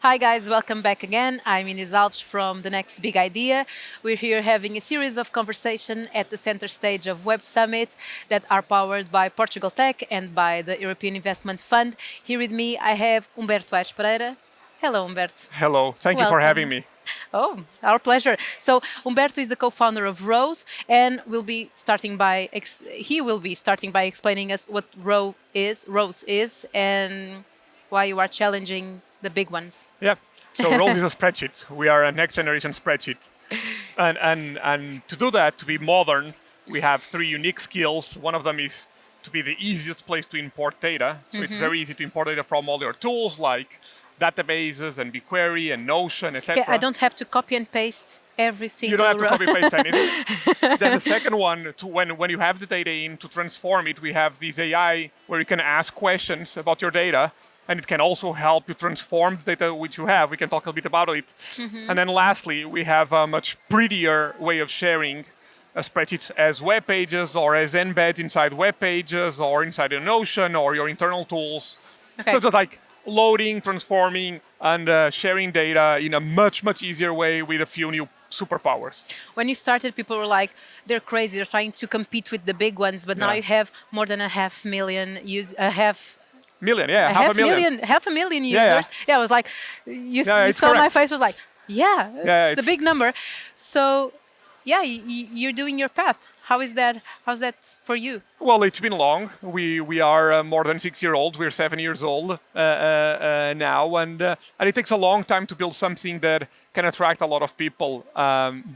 Hi guys, welcome back again. I'm Inês Alves from The Next Big Idea. We're here having a series of conversation at the center stage of Web Summit that are powered by Portugal Tech and by the European Investment Fund. Here with me I have Humberto Ayres Pereira. Hello Humberto. Hello, thank you for having Welcome. me. Oh, our pleasure. So Humberto is the co-founder of Rose, and he will be starting by explaining us what Rose is, and why you are challenging the big ones. Yeah, so Roll is a spreadsheet. We are a next generation spreadsheet. And to do that, to be modern, we have three unique skills. One of them is to be the easiest place to import data. So it's very easy to import data from all your tools like databases and BigQuery and Notion, Okay, etc. I don't have to copy and paste every You single don't have to row. copy paste anything. Then the second one, to when you have the data in, to transform it, we have this AI where you can ask questions about your data, and it can also help you transform the data which you have. We can talk a bit about it. And then lastly, we have a much prettier way of sharing spreadsheets as web pages or as embeds inside web pages or inside a Notion or your internal tools. Okay. So just like loading, transforming, and sharing data in a much easier way with a few new superpowers. When you started, people were like, they're crazy, they're trying to compete with the big ones, but now Yeah. you have more than a half million Million, yeah, a half a million. half a million Yeah, yeah. users. Yeah, I was like, you Yeah, you it's saw my correct. face was like, yeah, Yeah, it's a it's big number. So, yeah, you're doing your path. How is that? How's that for you? Well, it's been long. We are more than 6 years old. We're 7 years old now, and it takes a long time to build something that can attract a lot of people.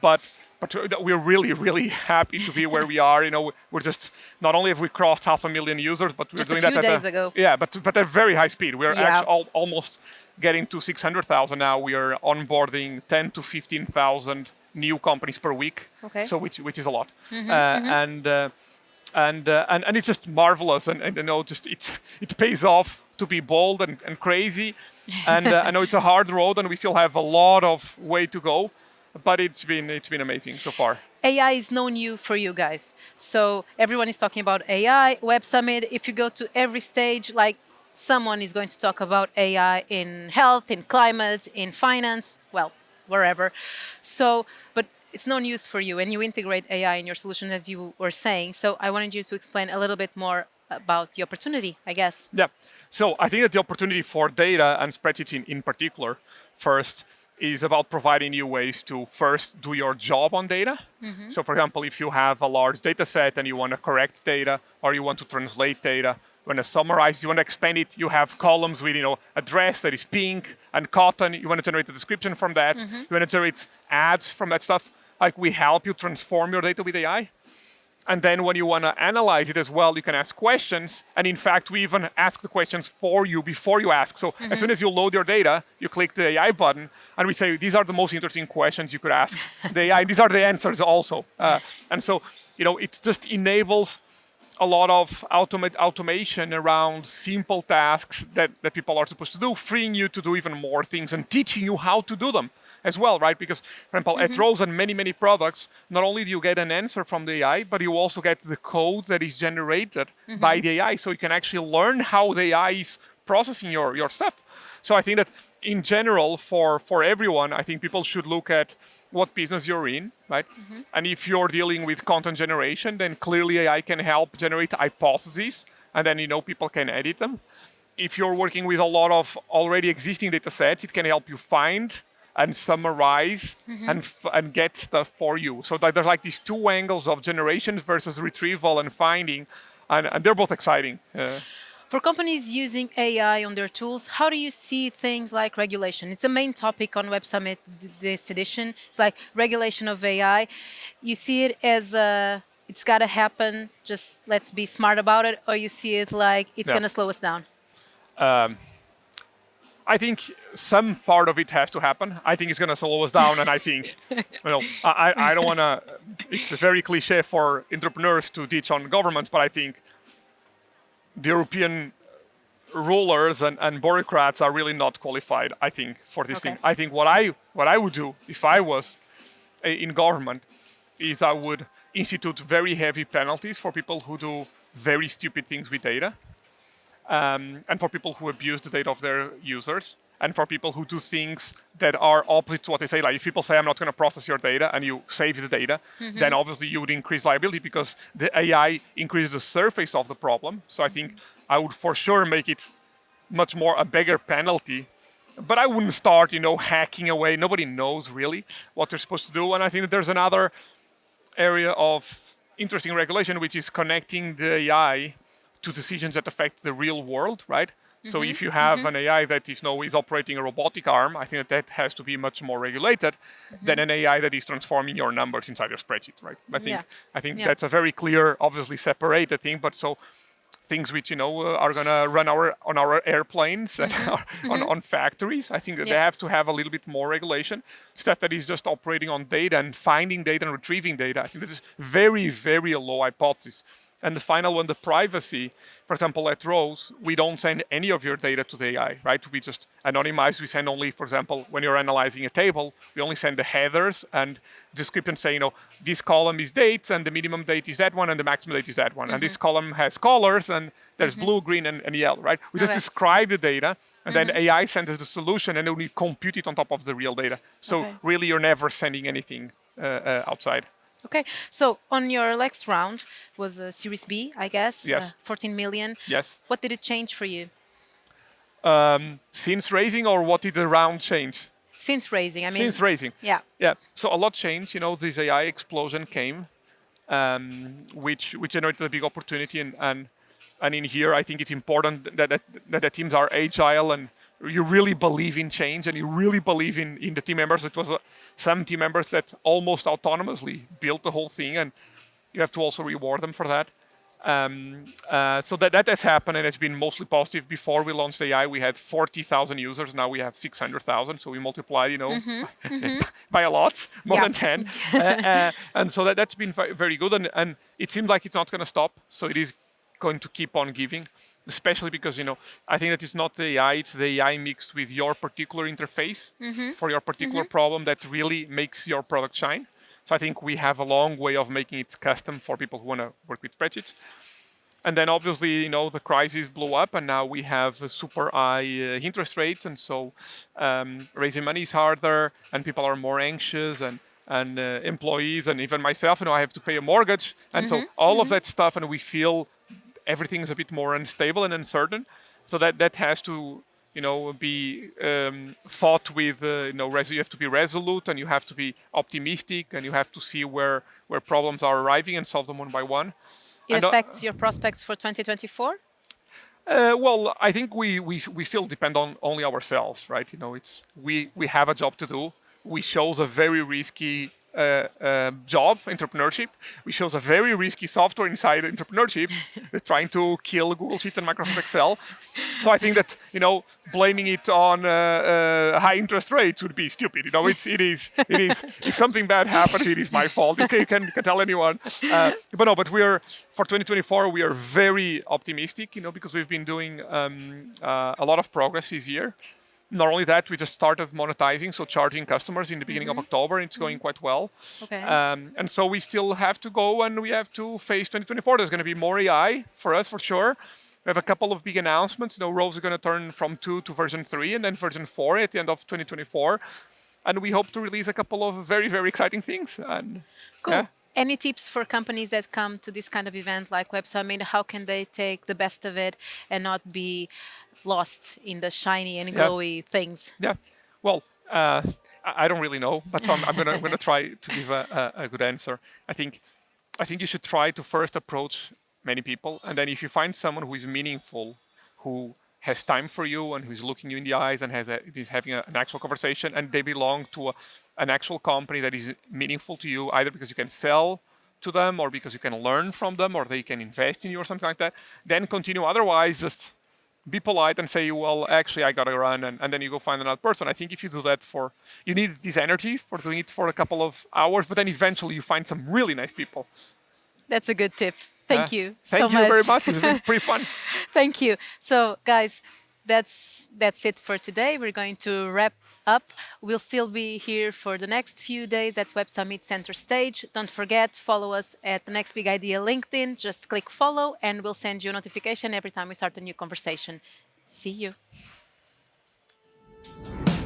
But we're really happy to be where we are. You know, we're just not only have we crossed half a million users, but we're Just a doing few that at days ago. yeah, but at very high speed. We're Yeah. actually almost getting to 600,000 now. We are onboarding 10 to 15,000 new companies per week. Okay. So which is a lot. And it's just marvelous, and you know, just it pays off to be bold and crazy. And I know it's a hard road, and we still have a lot of way to go, but it's been amazing so far. AI is no new for you guys. So everyone is talking about AI. Web Summit, if you go to every stage, like someone is going to talk about AI in health, in climate, in finance, well, wherever. So, but it's no news for you, and you integrate AI in your solution as you were saying. So I wanted you to explain a little bit more about the opportunity, I guess. Yeah. So I think that the opportunity for data and spreadsheets in particular, first, is about providing you ways to first do your job on data. So for example, if you have a large data set and you want to correct data or you want to translate data, you want to summarize, you want to expand it, you have columns with, you know, a dress that is pink and cotton, you want to generate a description from that, you want to generate ads from that stuff. Like, we help you transform your data with AI. And then when you want to analyze it as well, you can ask questions. And in fact, we even ask the questions for you before you ask. So as soon as you load your data, you click the AI button, and we say, these are the most interesting questions you could ask the AI. These are the answers also. And so, you know, it just enables a lot of automation around simple tasks that people are supposed to do, freeing you to do even more things and teaching you how to do them as well, right? Because, for example, at Rose and many products, not only do you get an answer from the AI, but you also get the code that is generated by the AI. So you can actually learn how the AI is processing your stuff. So I think that in general, for everyone, I think people should look at what business you're in, right? And if you're dealing with content generation, then clearly AI can help generate hypotheses, and then, you know, people can edit them. If you're working with a lot of already existing data sets, it can help you find and summarize and get stuff for you. So there's like these two angles of generations versus retrieval and finding, and they're both exciting. For companies using AI on their tools, how do you see things like regulation? It's a main topic on Web Summit this edition. It's like regulation of AI. You see it as it's got to happen, just let's be smart about it, or you see it like it's Yeah. going to slow us down? I think some part of it has to happen. I think it's going to slow us down, and I think, you know, I don't want to. It's very cliche for entrepreneurs to teach on governments, but I think the European rulers and bureaucrats are really not qualified, I think, for this Okay. thing. I think what I would do if I was in government is I would institute very heavy penalties for people who do very stupid things with data, and for people who abuse the data of their users. and for people who do things that are opposite to what they say. Like if people say, I'm not going to process your data, and you save the data, then obviously you would increase liability because the AI increases the surface of the problem. So I think I would for sure make it much more a bigger penalty. But I wouldn't start, hacking away. Nobody knows really what they're supposed to do. And I think that there's another area of interesting regulation, which is connecting the AI to decisions that affect the real world, right? So if you have an AI that is operating a robotic arm, I think that has to be much more regulated than an AI that is transforming your numbers inside your spreadsheet, right? I think that's a very clear, obviously separated thing. But so things which are gonna run on our airplanes and on factories, I think that they have to have a little bit more regulation. Stuff that is just operating on data and finding data and retrieving data, I think this is very, very low hypothesis. And the final one, the privacy. For example, at Rose, we don't send any of your data to the AI, right? We just anonymize. We send only, for example, when you're analyzing a table, we only send the headers and description saying, this column is dates and the minimum date is that one and the maximum date is that one. And this column has colors and there's blue, green, and yellow, right? We just describe the data and then AI sends us the solution and then we compute it on top of the real data. So really, you're never sending anything outside. Okay, so on your next round was a Series B, I guess. Yes. 14 million. Yes. What did it change for you? Since raising, or what did the round change? Since raising, I mean. Since raising. Yeah. Yeah. So a lot changed. This AI explosion came, which generated a big opportunity, and in here I think it's important that the teams are agile and you really believe in change and you really believe in the team members. It was some team members that almost autonomously built the whole thing, and you have to also reward them for that. So that has happened, and it's been mostly positive. Before we launched AI, we had 40,000 users. Now we have 600,000. So we multiplied, by a lot, more than 10. And so that's been very good. And it seems like it's not going to stop. So it is going to keep on giving, especially because, I think that it's not the AI, it's the AI mixed with your particular interface for your particular problem that really makes your product shine. So I think we have a long way of making it custom for people who want to work with spreadsheets. And then obviously, the crisis blew up and now we have super high interest rates. And so raising money is harder and people are more anxious and employees and even myself, I have to pay a mortgage. And so all of that stuff, and we feel everything is a bit more unstable and uncertain. So that has to, be fought with, you have to be resolute and you have to be optimistic and you have to see where problems are arriving and solve them one by one. It affects your prospects for 2024? Well, I think we still depend on only ourselves, right? We have a job to do. We chose a very risky job, entrepreneurship. We chose a very risky software inside entrepreneurship, trying to kill Google Sheets and Microsoft Excel. So I think that blaming it on high interest rates would be stupid. It is. If something bad happened, it is my fault. Okay, you can tell anyone. But we are for 2024. We are very optimistic, because we've been doing a lot of progress this year. Not only that, we just started monetizing, so charging customers in the beginning of October. It's going quite well. Okay. And so we still have to go and we have to face 2024. There's going to be more AI for us, for sure. We have a couple of big announcements. Rose is going to turn from 2 to version 3 and then version 4 at the end of 2024. And we hope to release a couple of very, very exciting things. And, cool. Yeah. Any tips for companies that come to this kind of event like Web Summit? How can they take the best of it and not be lost in the shiny and glowy things? Yeah. Well, I don't really know, but I'm gonna try to give a good answer. I think you should try to first approach many people, and then if you find someone who is meaningful, who has time for you, and who is looking you in the eyes and is having an actual conversation, and they belong to an actual company that is meaningful to you, either because you can sell to them or because you can learn from them or they can invest in you or something like that, then continue. Otherwise, just be polite and say, well, actually, I got to run, and then you go find another person. I think if you do that you need this energy for doing it for a couple of hours, but then eventually you find some really nice people. That's a good tip. Thank you so much. Thank you very much. It's been pretty fun. Thank you. So, guys, that's it for today. We're going to wrap up. We'll still be here for the next few days at Web Summit Center Stage. Don't forget, follow us at the Next Big Idea LinkedIn. Just click follow and we'll send you a notification every time we start a new conversation. See you. you.